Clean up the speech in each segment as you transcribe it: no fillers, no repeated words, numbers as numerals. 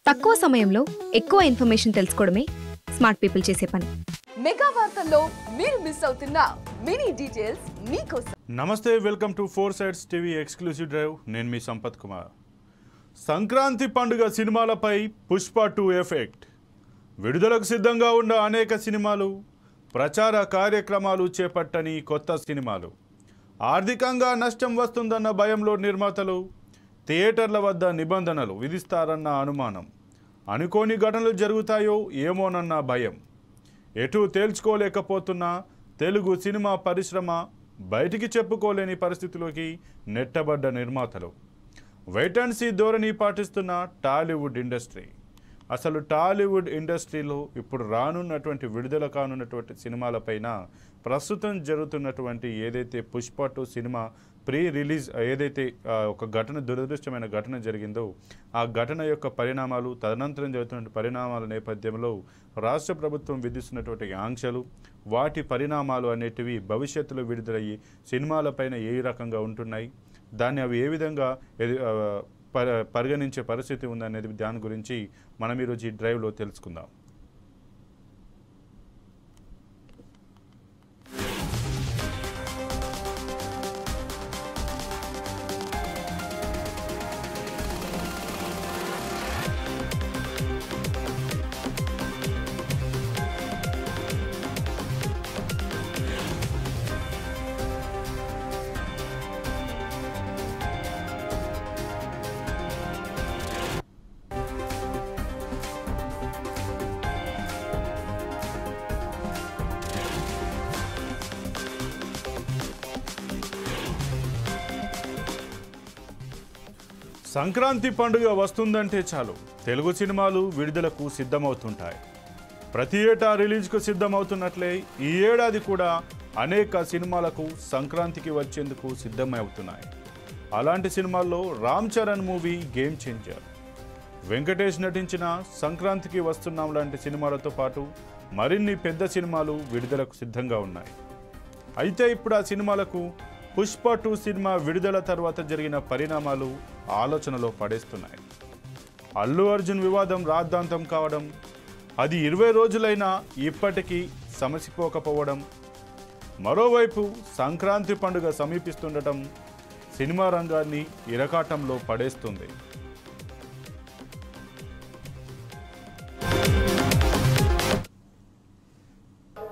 తక్కువ సమయంలో ఎక్కువ ఇన్ఫర్మేషన్ తెలుసుకోవడమే స్మార్ట్ పీపుల్ చేసే పని. మెగా వార్తల్లో మీరు మిస్ అవుతున్న మినీ డీటెయిల్స్ మీకోసం. నమస్తే, welcome to 4 Sides TV exclusive drive. నేను మీ సంపత్ కుమార్. సంక్రాంతి పండుగ సినిమాలపై పుష్ప 2 ఎఫెక్ట్. విడుదలకు సిద్ధంగా ఉన్న అనేక సినిమాలు, ప్రచార కార్యక్రమాలు చేపట్టని కొత్త సినిమాలు, ఆర్థికంగా నష్టం వస్తుందన్న భయంలో నిర్మాతలు థియేటర్ల వద్ద నిబంధనలు విధిస్తారన్న అనుమానం, అనుకోని ఘటనలు జరుగుతాయో ఏమోనన్న భయం, ఎటు తేల్చుకోలేకపోతున్న తెలుగు సినిమా పరిశ్రమ బయటికి చెప్పుకోలేని పరిస్థితిలోకి నెట్టబడ్డ నిర్మాతలు, వెయిట్ అండ్ సీ ధోరణి పాటిస్తున్న టాలీవుడ్ ఇండస్ట్రీ. అసలు టాలీవుడ్ ఇండస్ట్రీలో ఇప్పుడు రానున్నటువంటి విడుదల కానున్నటువంటి సినిమాలపైన ప్రస్తుతం జరుగుతున్నటువంటి ఏదైతే పుష్ప 2 సినిమా ప్రీ రిలీజ్ ఏదైతే ఒక ఘటన, దురదృష్టమైన ఘటన జరిగిందో ఆ ఘటన యొక్క పరిణామాలు, తదనంతరం జరుగుతున్న పరిణామాల నేపథ్యంలో రాష్ట్ర ప్రభుత్వం విధిస్తున్నటువంటి ఆంక్షలు, వాటి పరిణామాలు అనేటివి భవిష్యత్తులో విడుదలయ్యి సినిమాలపైన ఏ రకంగా ఉంటున్నాయి, దాన్ని అవి ఏ విధంగా పరిగణించే పరిస్థితి ఉందనేది దాని గురించి మనం ఈరోజు ఈ డ్రైవ్లో తెలుసుకుందాం. సంక్రాంతి పండుగ వస్తుందంటే చాలు తెలుగు సినిమాలు విడుదలకు సిద్ధమవుతుంటాయి. ప్రతి ఏటా రిలీజ్కు సిద్ధమవుతున్నట్లే ఈ ఏడాది కూడా అనేక సినిమాలకు సంక్రాంతికి వచ్చేందుకు సిద్ధమవుతున్నాయి. అలాంటి సినిమాల్లో Ram Charan movie game changer, Venkatesh నటించిన సంక్రాంతికి వస్తున్నాం లాంటి సినిమాలతో పాటు మరిన్ని పెద్ద సినిమాలు విడుదలకు సిద్ధంగా ఉన్నాయి. అయితే ఇప్పుడు ఆ సినిమాలకు పుష్ప 2 సినిమా విడుదల తర్వాత జరిగిన పరిణామాలు ఆలోచనలో పడేస్తున్నాయి. అల్లు అర్జున్ వివాదం రాద్ధాంతం కావడం, అది 20 రోజులైనా ఇప్పటికీ సమసిపోకపోవడం, మరోవైపు సంక్రాంతి పండుగ సమీపిస్తుండటం సినిమా రంగాన్ని ఇరకాటంలో పడేస్తుంది.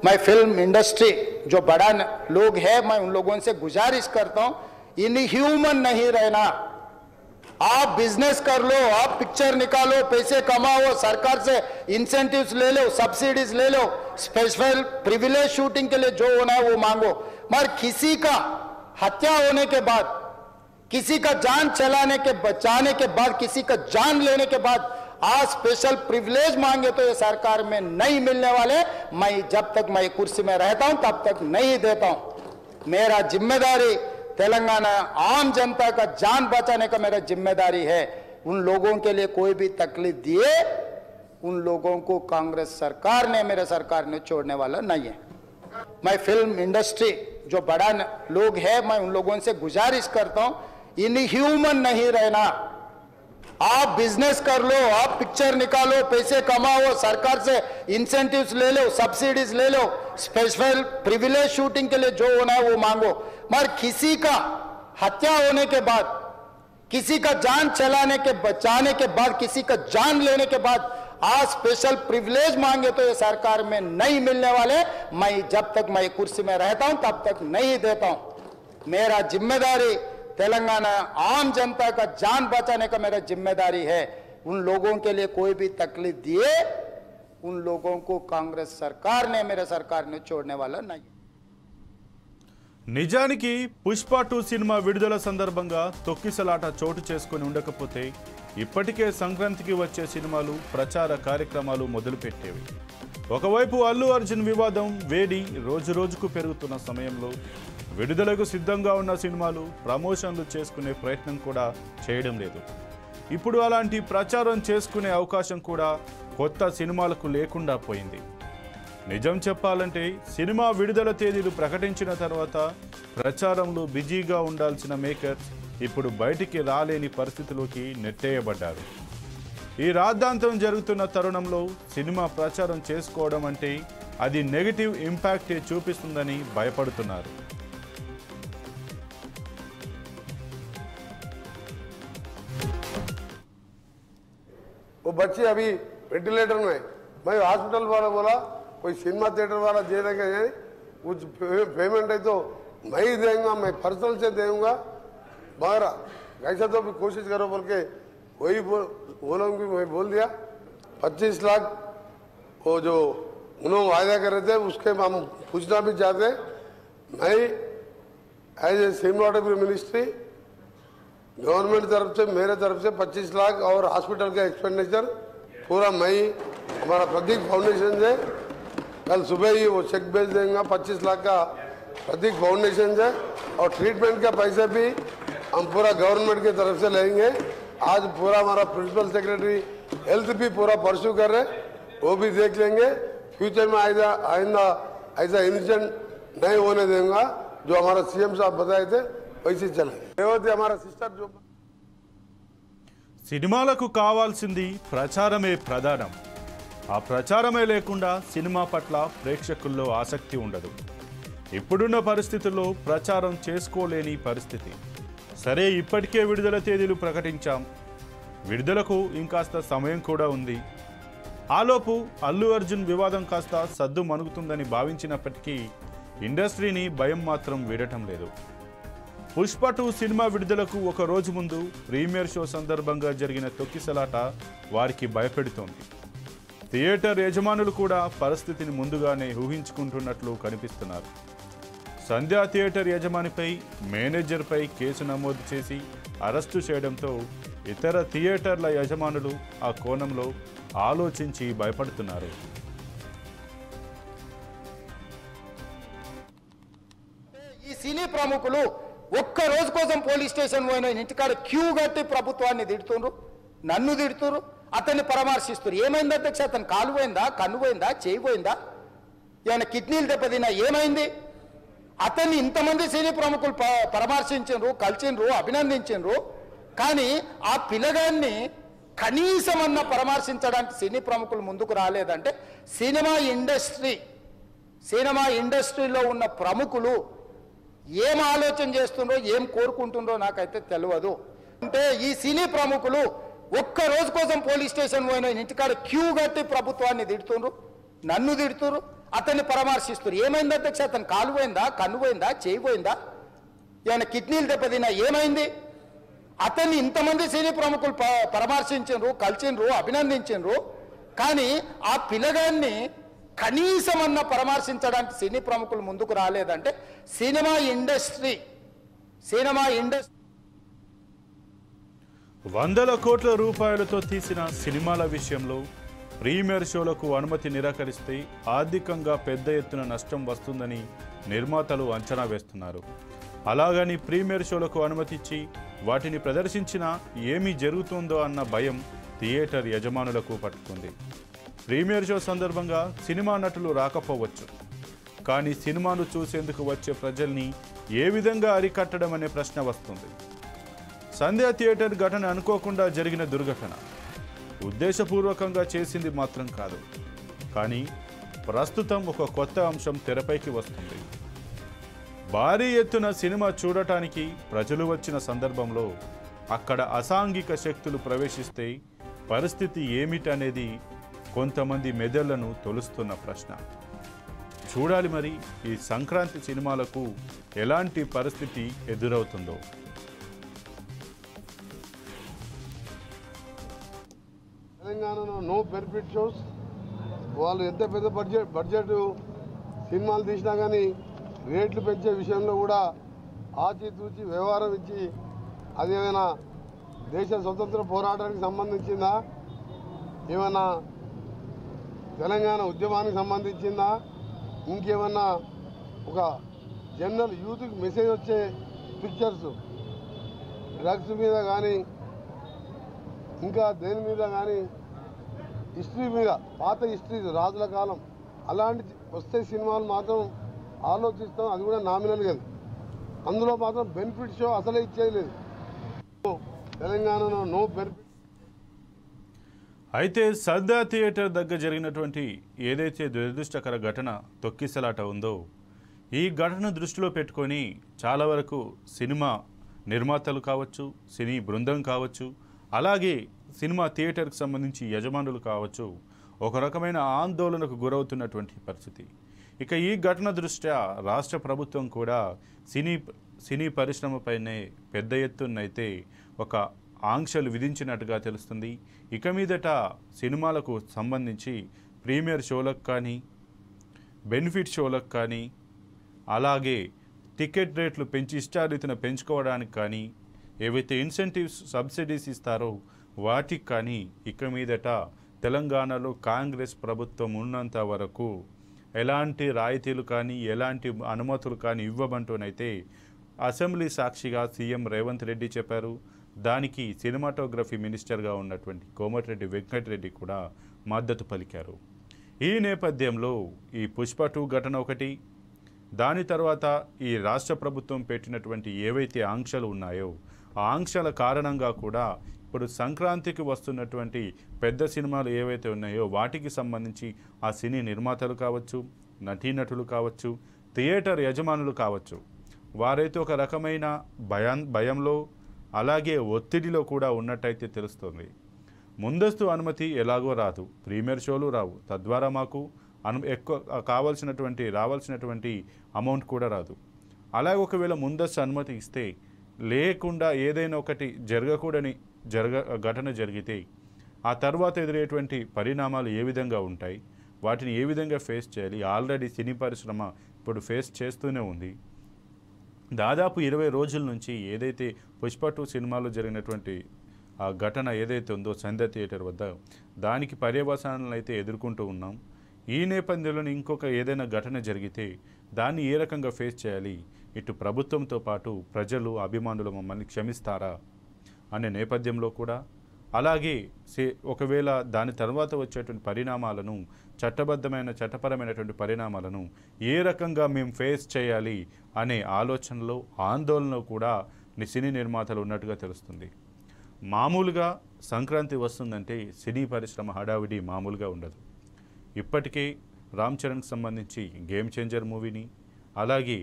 मैं फिल्म इंडस्ट्री जो बड़ा लोग है, मैं उन लोगों से गुजारिश करता हूं, इनह्यूमन नहीं रहना. आप बिजनेस कर लो, आप पिक्चर निकालो, पैसे कमाओ, सरकार से इंसेंटिव्स ले लो, सब्सिडीज ले लो, स्पेशल प्रिविलेज शूटिंग के लिए जो होना है वो मांगो, मगर किसी का हत्या होने के बाद, किसी का जान चलाने के बचाने के बाद, किसी का जान लेने के बाद आज स्पेशल प्रिविलेज मांगे तो ये सरकार में नहीं मिलने वाले. मैं जब तक मैं कुर्सी में रहता हूं तब तक नहीं देता हूं. मेरा जिम्मेदारी तेलंगाना आम जनता का जान बचाने का मेरा जिम्मेदारी है. उन लोगों के लिए कोई भी तकलीफ दिए, उन लोगों को कांग्रेस सरकार ने, मेरे सरकार ने छोड़ने वाला नहीं है. मैं फिल्म इंडस्ट्री जो बड़ा लोग है, मैं उन लोगों से गुजारिश करता हूं, इनह्यूमन नहीं रहना. आप बिजनेस कर लो, आप पिक्चर निकालो, पैसे कमाओ, सरकार से इंसेंटिव्स ले लो, सब्सिडीज ले लो, स्पेशल प्रिविलेज शूटिंग के लिए जो होना है वो मांगो, मगर किसी का हत्या होने के बाद, किसी का जान चलाने के बचाने के बाद, किसी का जान लेने के बाद आज स्पेशल प्रिविलेज मांगे तो ये सरकार में नहीं मिलने वाले. मैं जब तक मैं कुर्सी में रहता हूं तब तक नहीं देता हूं. मेरा जिम्मेदारी तेलंगाना आम जनता का जान बचाने का मेरा जिम्मेदारी है. उन लोगों के लिए कोई भी तकलीफ दिए, उन लोगों को कांग्रेस सरकार ने, मेरे सरकार ने छोड़ने वाला नहीं. నిజానికి పుష్ప 2 సినిమా విడుదల సందర్భంగా తొక్కిసలాట చోటు చేసుకుని ఉండకపోతే ఇప్పటికే సంక్రాంతికి వచ్చే సినిమాలు, ప్రచార కార్యక్రమాలు మొదలుపెట్టేవి. ఒకవైపు అల్లు అర్జున్ వివాదం వేడి రోజురోజుకు పెరుగుతున్న సమయంలో విడుదలకు సిద్ధంగా ఉన్న సినిమాలు ప్రమోషన్లు చేసుకునే ప్రయత్నం కూడా చేయడం లేదు. ఇప్పుడు అలాంటి ప్రచారం చేసుకునే అవకాశం కూడా కొత్త సినిమాలకు లేకుండా పోయింది. నిజం చెప్పాలంటే సినిమా విడుదల తేదీలు ప్రకటించిన తర్వాత ప్రచారంలో బిజీగా ఉండాల్సిన మేకర్స్ ఇప్పుడు బయటికి రాలేని పరిస్థితిలోకి నెట్టేయబడ్డారు. ఈ రాద్ధాంతం జరుగుతున్న తరుణంలో సినిమా ప్రచారం చేసుకోవడం అంటే అది నెగటివ్ ఇంపాక్టే చూపిస్తుందని భయపడుతున్నారు. वो बच्चे अभी वेंटिलेटर में, मैं हॉस्पिटल वाला बोला कोई सिनेमा थिएटर वाला दे देंगे, कुछ पेमेंट है तो मैं ही देंगे, मैं पर्सनल से दूंगा, मगर ऐसा तो भी कोशिश करो बोल के वही बोलूँगी, मैं बोल दिया 25 लाख वो जो उन्होंने वायदा कर रहे थे उसके हम पूछना भी चाहते। मैं as a cinematography ministry government तरफ से मेरे तरफ से 25 लाख और हॉस्पिटल का एक्सपेंडिचर पूरा मैं हमारा प्रतीक फाउंडेशन से कल सुबह ही वो चेक भेज देंगे 25 लाख का प्रतीक फाउंडेशन से, और ट्रीटमेंट का पैसा भी हम पूरा गवर्नमेंट की तरफ से लेंगे। आज पूरा हमारा प्रिंसिपल सेक्रेटरी हेल्थ भी पूरा परस्यू कर रहे, वो भी देख लेंगे। फ्यूचर में आइंदा ऐसा इंसिडेंट नहीं होने देंगे, जो हमारा सीएम साहब बताए थे वैसे चले। हमारा सिस्टर जो సినిమాలకు కావాల్సింది ప్రచారమే ప్రధానం. ఆ ప్రచారమే లేకుండా సినిమా పట్ల ప్రేక్షకుల్లో ఆసక్తి ఉండదు. ఇప్పుడున్న పరిస్థితుల్లో ప్రచారం చేసుకోలేని పరిస్థితి. సరే, ఇప్పటికే విడుదల తేదీలు ప్రకటించాం, విడుదలకు ఇంకాస్త సమయం కూడా ఉంది. ఆలోపు అల్లు అర్జున్ వివాదం కాస్త సద్దు మణుగుతుందని భావించినప్పటికీ ఇండస్ట్రీని భయం మాత్రం వీడటం లేదు. పుష్ప 2 సినిమా విడుదలకు ఒక రోజు ముందు ప్రీమియర్ షో సందర్భంగా జరిగిన తొక్కిసలాట వారికి భయపెడుతోంది. థియేటర్ యజమానులు కూడా పరిస్థితిని ముందుగానే ఊహించుకుంటున్నట్లు కనిపిస్తున్నారు. సంధ్యా థియేటర్ యజమానిపై మేనేజర్పై కేసు నమోదు చేసి అరెస్టు చేయడంతో ఇతర థియేటర్ల యజమానులు ఆ కోణంలో ఆలోచించి భయపడుతున్నారు. ఈ సినీ ప్రముఖులు ఒక్క రోజు కోసం పోలీస్ స్టేషన్ పోయిన ఇంటికాడ క్యూ కట్టి ప్రభుత్వాన్ని తిడుతున్నారు, నన్ను తిడుతున్నారు, అతన్ని పరామర్శిస్తున్నారు. ఏమైంది అధ్యక్ష? అతను కాలు పోయిందా, కన్ను పోయిందా, చేయి పోయిందా, ఏమైనా కిడ్నీలు దెబ్బతిన్నా, ఏమైంది? అతన్ని ఇంతమంది సినీ ప్రముఖులు పరామర్శించారు, కలిసిండ్రు, అభినందించారు. కానీ ఆ పిల్లగాన్ని కనీసమన్నా పరామర్శించడానికి సినీ ప్రముఖులు ముందుకు రాలేదంటే సినిమా ఇండస్ట్రీలో ఉన్న ప్రముఖులు ఏం ఆలోచన చేస్తుండ్రో, ఏం కోరుకుంటుండ్రో నాకైతే తెలియదు. అంటే ఈ సినీ ప్రముఖులు ఒక్క రోజు కోసం పోలీస్ స్టేషన్ పోయిన ఇంటికాడ క్యూ కట్టి ప్రభుత్వాన్ని తిడుతున్నారు, నన్ను తిడుతున్నారు, అతన్ని పరామర్శిస్తున్నారు. ఏమైంది అధ్యక్ష? అతను కాలు పోయిందా, కన్ను పోయిందా, చేయి పోయిందా, ఏమైనా కిడ్నీలు దెబ్బతిన్నా, ఏమైంది? అతన్ని ఇంతమంది సినీ ప్రముఖులు పరామర్శించారు, కలిసిండ్రు, అభినందించారు. కానీ ఆ పిల్లగాన్ని కనీసమన్నా పరామర్శించడానికి సినీ ప్రముఖులు ముందుకు రాలేదంటే సినిమా ఇండస్ట్రీ వందల కోట్ల రూపాయలతో తీసిన సినిమాల విషయంలో ప్రీమియర్ షోలకు అనుమతి నిరాకరిస్తే ఆర్థికంగా పెద్ద ఎత్తున నష్టం వస్తుందని నిర్మాతలు అంచనా వేస్తున్నారు. అలాగని ప్రీమియర్ షోలకు అనుమతి ఇచ్చి వాటిని ప్రదర్శించినా ఏమి జరుగుతుందో అన్న భయం థియేటర్ యజమానులకు పట్టుకుంది. ప్రీమియర్ షో సందర్భంగా సినిమా నటులు రాకపోవచ్చు, కానీ సినిమాను చూసేందుకు వచ్చే ప్రజల్ని ఏ విధంగా అరికట్టడం అనే ప్రశ్న వస్తుంది. సంధ్యా థియేటర్ ఘటన అనుకోకుండా జరిగిన దుర్ఘటన, ఉద్దేశపూర్వకంగా చేసింది మాత్రం కాదు. కానీ ప్రస్తుతం ఒక కొత్త అంశం తెరపైకి వస్తుంది. భారీ ఎత్తున సినిమా చూడటానికి ప్రజలు వచ్చిన సందర్భంలో అక్కడ అసాంఘిక శక్తులు ప్రవేశిస్తే పరిస్థితి ఏమిటనేది కొంతమంది మెదళ్లను తొలుస్తున్న ప్రశ్న. చూడాలి మరి ఈ సంక్రాంతి సినిమాలకు ఎలాంటి పరిస్థితి ఎదురవుతుందో. తెలంగాణలో నో బెనిఫిట్ షోస్, వాళ్ళు ఎంత పెద్ద బడ్జెట్ సినిమాలు తీసినా కానీ రేట్లు పెంచే విషయంలో కూడా ఆచితూచి వ్యవహారం ఇచ్చి అదేమైనా దేశ స్వతంత్ర పోరాటానికి సంబంధించిందా, ఏమైనా తెలంగాణ ఉద్యమానికి సంబంధించిందా, ఇంకేమన్నా ఒక జనరల్ యూత్కి మెసేజ్ వచ్చే పిక్చర్స్ డ్రగ్స్ మీద కానీ ఇంకా దేని మీద కానీ హిస్టరీ మీద, పాత హిస్టరీ రాజుల కాలం అలాంటి వస్తే సినిమాలు మాత్రం ఆలోచిస్తాం. అది కూడా నామినల్ కదా, అందులో మాత్రం బెనిఫిట్ షో అసలే ఇచ్చేది లేదు. తెలంగాణలో నో బెనిఫిట్. అయితే సర్దా థియేటర్ దగ్గర జరిగినటువంటి ఏదైతే దురదృష్టకర ఘటన తొక్కిసలాట ఉందో ఈ ఘటన దృష్టిలో పెట్టుకొని చాలా వరకు సినిమా నిర్మాతలు కావచ్చు, సినీ బృందం కావచ్చు, అలాగే సినిమా థియేటర్కి సంబంధించి యజమానులు కావచ్చు ఒక రకమైన ఆందోళనకు గురవుతున్నటువంటి పరిస్థితి. ఇక ఈ ఘటన దృష్ట్యా రాష్ట్ర ప్రభుత్వం కూడా సినీ పరిశ్రమపైనే పెద్ద ఎత్తునైతే ఒక ఆంక్షలు విధించినట్టుగా తెలుస్తుంది. ఇక మీదట సినిమాలకు సంబంధించి ప్రీమియర్ షోలకు కానీ, బెనిఫిట్ షోలకు కానీ, అలాగే టికెట్ రేట్లు పెంచి ఇష్టారీతిన పెంచుకోవడానికి కానీ, ఏవైతే ఇన్సెంటివ్స్ సబ్సిడీస్ ఇస్తారో వాటికి కానీ ఇక మీదట తెలంగాణలో కాంగ్రెస్ ప్రభుత్వం ఉన్నంత వరకు ఎలాంటి రాయితీలు కానీ ఎలాంటి అనుమతులు కానీ ఇవ్వమంటూనైతే అసెంబ్లీ సాక్షిగా సీఎం రేవంత్ రెడ్డి చెప్పారు. దానికి సినిమాటోగ్రఫీ మినిస్టర్గా ఉన్నటువంటి కోమటిరెడ్డి వెంకటరెడ్డి కూడా మద్దతు పలికారు. ఈ నేపథ్యంలో ఈ పుష్ప 2 ఘటన ఒకటి, దాని తర్వాత ఈ రాష్ట్ర ప్రభుత్వం పెట్టినటువంటి ఏవైతే ఆంక్షలు ఉన్నాయో ఆ ఆంక్షల కారణంగా కూడా ఇప్పుడు సంక్రాంతికి వస్తున్నటువంటి పెద్ద సినిమాలు ఏవైతే ఉన్నాయో వాటికి సంబంధించి ఆ సినీ నిర్మాతలు కావచ్చు, నటీనటులు కావచ్చు, థియేటర్ యజమానులు కావచ్చు, వారైతే ఒక రకమైన భయంలో అలాగే ఒత్తిడిలో కూడా ఉన్నట్టయితే తెలుస్తుంది. ముందస్తు అనుమతి ఎలాగో రాదు, ప్రీమియర్ షోలు రావు, తద్వారా మాకు ఎక్కువ రావాల్సినటువంటి అమౌంట్ కూడా రాదు. అలాగే ఒకవేళ ముందస్తు అనుమతి ఇస్తే లేకుండా ఏదైనా ఒకటి ఘటన జరిగితే ఆ తర్వాత ఎదురయ్యేటువంటి పరిణామాలు ఏ విధంగా ఉంటాయి, వాటిని ఏ విధంగా ఫేస్ చేయాలి. ఆల్రెడీ సినీ పరిశ్రమ ఇప్పుడు ఫేస్ చేస్తూనే ఉంది. దాదాపు 20 రోజుల నుంచి ఏదైతే పుష్ప 2 సినిమాలో జరిగినటువంటి ఆ ఘటన ఏదైతే ఉందో సంధ్య థియేటర్ వద్ద దానికి పర్యవసానాలను అయితే ఎదుర్కొంటూ ఉన్నాం. ఈ నేపథ్యంలో ఇంకొక ఏదైనా ఘటన జరిగితే దాన్ని ఏ రకంగా ఫేస్ చేయాలి, ఇటు ప్రభుత్వంతో పాటు ప్రజలు అభిమానులు మమ్మల్ని క్షమిస్తారా అనే నేపథ్యంలో కూడా, అలాగే ఒకవేళ దాని తర్వాత వచ్చేటువంటి పరిణామాలను చట్టపరమైనటువంటి పరిణామాలను ఏ రకంగా మేము ఫేస్ చేయాలి అనే ఆలోచనలో ఆందోళనలో కూడా సినీ నిర్మాతలు ఉన్నట్టుగా తెలుస్తుంది. మామూలుగా సంక్రాంతి వస్తుందంటే సినీ పరిశ్రమ హడావిడి మామూలుగా ఉండదు. ఇప్పటికే రామ్ చరణ్కి సంబంధించి గేమ్ చేంజర్ మూవీని, అలాగే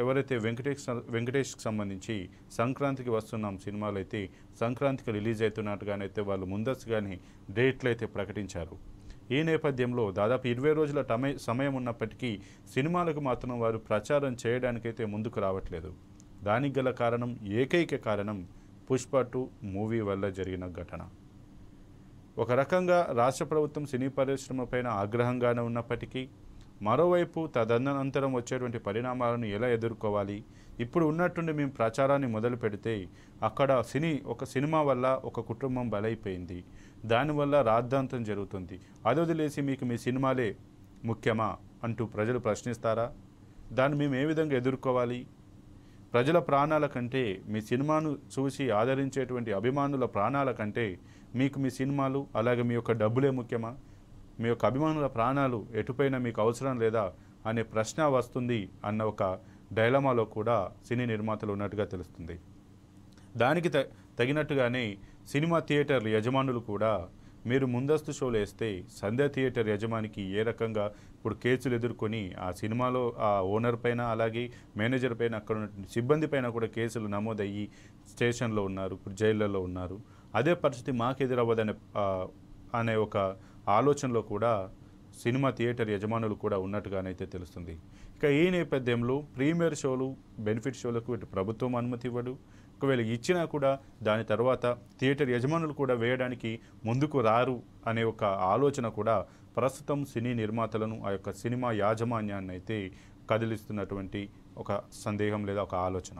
ఎవరైతే వెంకటేష్కి సంబంధించి సంక్రాంతికి వస్తున్నాం సినిమాలు అయితే సంక్రాంతికి రిలీజ్ అవుతున్నట్టుగానైతే వాళ్ళు ముందస్తుగానే డేట్లు అయితే ప్రకటించారు. ఈ నేపథ్యంలో దాదాపు 20 రోజుల సమయం ఉన్నప్పటికీ సినిమాలకు మాత్రం వారు ప్రచారం చేయడానికైతే ముందుకు రావట్లేదు. దానికి గల కారణం, ఏకైక కారణం పుష్ప 2 మూవీ వల్ల జరిగిన ఘటన. ఒక రకంగా రాష్ట్ర ప్రభుత్వం సినీ పరిశ్రమ పైన ఆగ్రహంగానే ఉన్నప్పటికీ మరోవైపు తదనంతరం వచ్చేటువంటి పరిణామాలను ఎలా ఎదుర్కోవాలి, ఇప్పుడు ఉన్నట్టుండి మేము ప్రచారాన్ని మొదలు పెడితే అక్కడ ఒక సినిమా వల్ల ఒక కుటుంబం బలైపోయింది, దానివల్ల రాద్ధాంతం జరుగుతుంది, అది వదిలేసి మీకు మీ సినిమాలే ముఖ్యమా అంటూ ప్రజలు ప్రశ్నిస్తారా? దాన్ని మేము ఏ విధంగా ఎదుర్కోవాలి? ప్రజల ప్రాణాల కంటే మీ సినిమాను చూసి ఆదరించేటువంటి అభిమానుల ప్రాణాల కంటే మీకు మీ సినిమాలు అలాగే మీ యొక్క డబ్బులే ముఖ్యమా? మీ యొక్క అభిమానుల ప్రాణాలు ఎటుపైనా మీకు అవసరం లేదా అనే ప్రశ్న వస్తుంది అన్న ఒక డైలమాలో కూడా సినీ నిర్మాతలు ఉన్నట్టుగా తెలుస్తుంది. దానికి తగినట్టుగానే సినిమా థియేటర్ యజమానులు కూడా మీరు ముందస్తు షోలు వేస్తే సంధ్య థియేటర్ యజమానికి ఏ రకంగా ఇప్పుడు కేసులు ఎదుర్కొని ఆ సినిమాలో ఆ ఓనర్ పైన అలాగే మేనేజర్ పైన అక్కడ ఉన్న సిబ్బంది పైన కూడా కేసులు నమోదయ్యి స్టేషన్లో ఉన్నారు, ఇప్పుడు జైళ్ళలో ఉన్నారు. అదే పరిస్థితి మాకు ఎదురవ్వదనే అనే ఒక ఆలోచనలో కూడా సినిమా థియేటర్ యజమానులు కూడా ఉన్నట్టుగానైతే తెలుస్తుంది. ఇక ఈ నేపథ్యంలో ప్రీమియర్ షోలు, బెనిఫిట్ షోలకు ఇటు ప్రభుత్వం అనుమతి ఇవ్వడు. ఒకవేళ ఇచ్చినా కూడా దాని తర్వాత థియేటర్ యజమానులు కూడా వేయడానికి ముందుకు రారు అనే ఒక ఆలోచన కూడా ప్రస్తుతం సినీ నిర్మాతలను, ఆ యొక్క సినిమా యాజమాన్యాన్ని అయితే కదిలిస్తున్నటువంటి ఒక సందేహం లేదా ఒక ఆలోచన.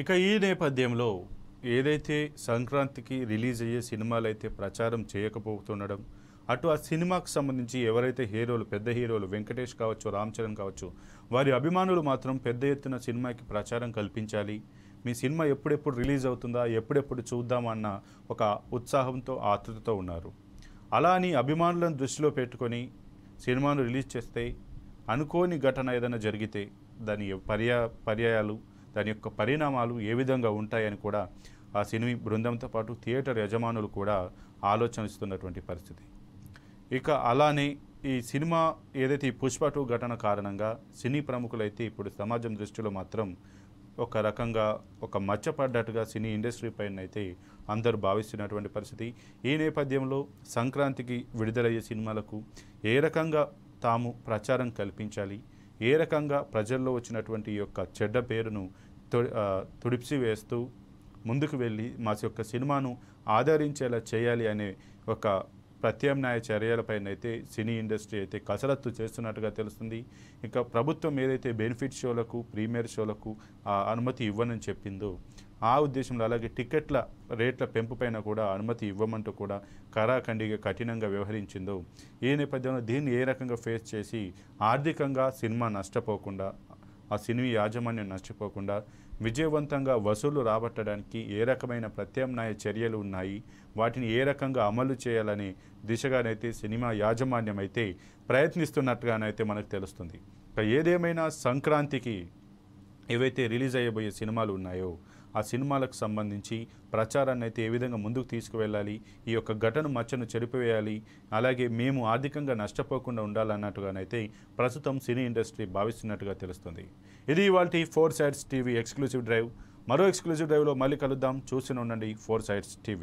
ఇక ఈ నేపథ్యంలో ఏదైతే సంక్రాంతికి రిలీజ్ అయ్యే సినిమాలు అయితే ప్రచారం చేయకపోతుండడం, అటు ఆ సినిమాకు సంబంధించి ఎవరైతే హీరోలు, పెద్ద హీరోలు వెంకటేష్ కావచ్చు, రామ్ చరణ్ కావచ్చు, వారి అభిమానులు మాత్రం పెద్ద ఎత్తున సినిమాకి ప్రచారం కల్పించాలి, మీ సినిమా ఎప్పుడెప్పుడు రిలీజ్ అవుతుందా, ఎప్పుడెప్పుడు చూద్దామన్న ఒక ఉత్సాహంతో, ఆతృతతో ఉన్నారు. అలా అని అభిమానులను దృష్టిలో పెట్టుకొని సినిమాను రిలీజ్ చేస్తే అనుకోని ఘటన ఏదైనా జరిగితే దాని పర్యాయాలు, దాని యొక్క పరిణామాలు ఏ విధంగా ఉంటాయని కూడా ఆ సినిమా బృందంతో పాటు థియేటర్ యజమానులు కూడా ఆలోచనిస్తున్నటువంటి పరిస్థితి. ఇక అలానే ఈ సినిమా ఏదైతే ఈ పుష్ప 2 ఘటన కారణంగా సినీ ప్రముఖులైతే ఇప్పుడు సమాజం దృష్టిలో మాత్రం ఒక రకంగా ఒక మచ్చపడ్డట్టుగా సినీ ఇండస్ట్రీ పైన అయితే అందరూ భావిస్తున్నటువంటి పరిస్థితి. ఈ నేపథ్యంలో సంక్రాంతికి విడుదలయ్యే సినిమాలకు ఏ రకంగా తాము ప్రచారం కల్పించాలి, ఏ రకంగా ప్రజల్లో వచ్చినటువంటి ఈ యొక్క చెడ్డ పేరును తుడిచి వేస్తూ ముందుకు వెళ్ళి మా యొక్క సినిమాను ఆదరించేలా చేయాలి అనే ఒక ప్రత్యామ్నాయ చర్యలపైన అయితే సినీ ఇండస్ట్రీ అయితే కసరత్తు చేస్తున్నట్టుగా తెలుస్తుంది. ఇక ప్రభుత్వం ఏదైతే బెనిఫిట్ షోలకు, ప్రీమియర్ షోలకు అనుమతి ఇవ్వనని చెప్పిందో ఆ ఉద్దేశంలో, అలాగే టికెట్ల రేట్ల పెంపుపైన కూడా అనుమతి ఇవ్వమంటూ కూడా కరాఖండిగా కఠినంగా వ్యవహరించిందో, ఈ నేపథ్యంలో దీన్ని ఏ రకంగా ఫేస్ చేసి ఆర్థికంగా సినిమా నష్టపోకుండా, ఆ సినీ యాజమాన్యం నష్టపోకుండా విజయవంతంగా వసూలు రాబట్టడానికి ఏ రకమైన ప్రత్యామ్నాయ చర్యలు ఉన్నాయి, వాటిని ఏ రకంగా అమలు చేయాలనే దిశగానైతే సినిమా యాజమాన్యం అయితే ప్రయత్నిస్తున్నట్టుగానైతే మనకు తెలుస్తుంది. ఏదేమైనా సంక్రాంతికి ఏవైతే రిలీజ్ అయ్యబోయే సినిమాలు ఉన్నాయో ఆ సినిమాలకు సంబంధించి ప్రచారాన్ని అయితే ఏ విధంగా ముందుకు తీసుకువెళ్ళాలి, ఈ యొక్క ఘటన మచ్చను చెరిపివేయాలి, అలాగే మేము ఆర్థికంగా నష్టపోకుండా ఉండాలన్నట్టుగానైతే ప్రస్తుతం సినీ ఇండస్ట్రీ భావిస్తున్నట్టుగా తెలుస్తుంది. ఇది ఇవాల్టి 4 Sides TV ఎక్స్క్లూజివ్ డ్రైవ్. మరో ఎక్స్క్లూజివ్ డ్రైవ్లో మళ్ళీ కలుద్దాం. చూస్తూనే ఉండండి 4 Sides TV.